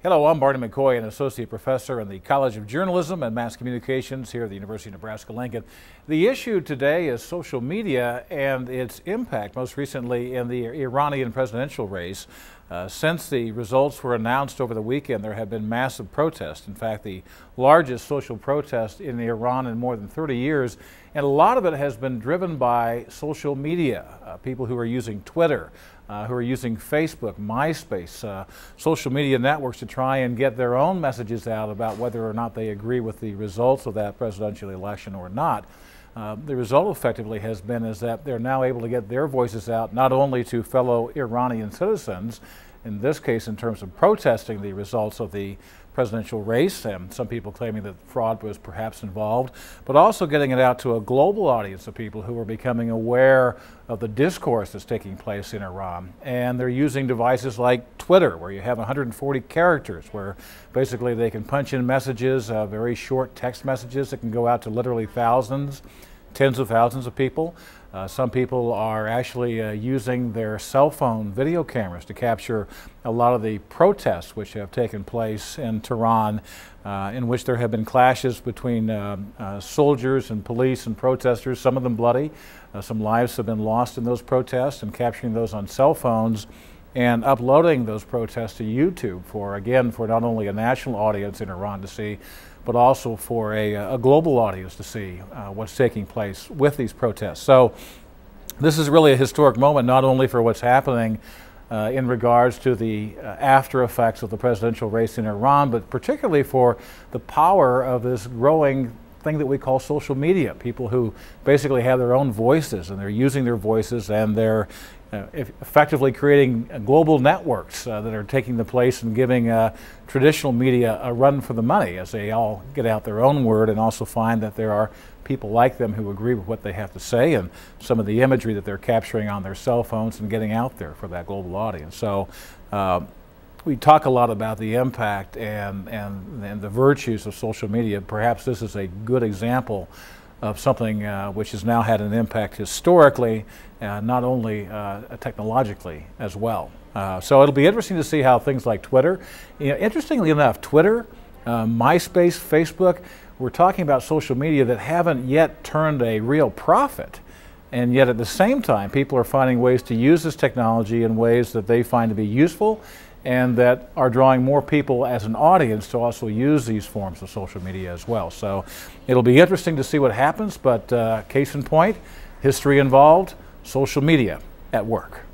Hello, I'm Barney McCoy, an associate professor in the College of Journalism and Mass Communications here at the University of Nebraska-Lincoln. The issue today is social media and its impact, most recently in the Iranian presidential race. Since the results were announced over the weekend, there have been massive protests. In fact, the largest social protest in Iran in more than 30 years, and a lot of it has been driven by social media, people who are using Twitter, who are using Facebook, MySpace, social media networks to try and get their own messages out about whether or not they agree with the results of that presidential election or not. The result effectively has been is that they're now able to get their voices out not only to fellow Iranian citizens, in this case in terms of protesting the results of the presidential race, and some people claiming that fraud was perhaps involved, but also getting it out to a global audience of people who are becoming aware of the discourse that's taking place in Iran. And they're using devices like Twitter, where you have 140 characters, where basically they can punch in messages, very short text messages that can go out to literally thousands, tens of thousands of people. Some people are actually using their cell phone video cameras to capture a lot of the protests which have taken place in Tehran, in which there have been clashes between soldiers and police and protesters, some of them bloody. Some lives have been lost in those protests, and capturing those on cell phones and uploading those protests to YouTube for not only a national audience in Iran to see, but also for a global audience to see what's taking place with these protests. So this is really a historic moment, not only for what's happening in regards to the after effects of the presidential race in Iran, but particularly for the power of this growing thing that we call social media. People who basically have their own voices, and they're using their voices, and they're effectively creating global networks that are taking the place and giving traditional media a run for the money as they all get out their own word and also find that there are people like them who agree with what they have to say and some of the imagery that they're capturing on their cell phones and getting out there for that global audience. So we talk a lot about the impact and the virtues of social media. Perhaps this is a good example of something which has now had an impact historically, not only technologically as well. So it'll be interesting to see how things like Twitter, interestingly enough, Twitter, MySpace, Facebook, we're talking about social media that haven't yet turned a real profit. And yet at the same time, people are finding ways to use this technology in ways that they find to be useful and that are drawing more people as an audience to also use these forms of social media as well. So it'll be interesting to see what happens, but case in point, history involved, social media at work.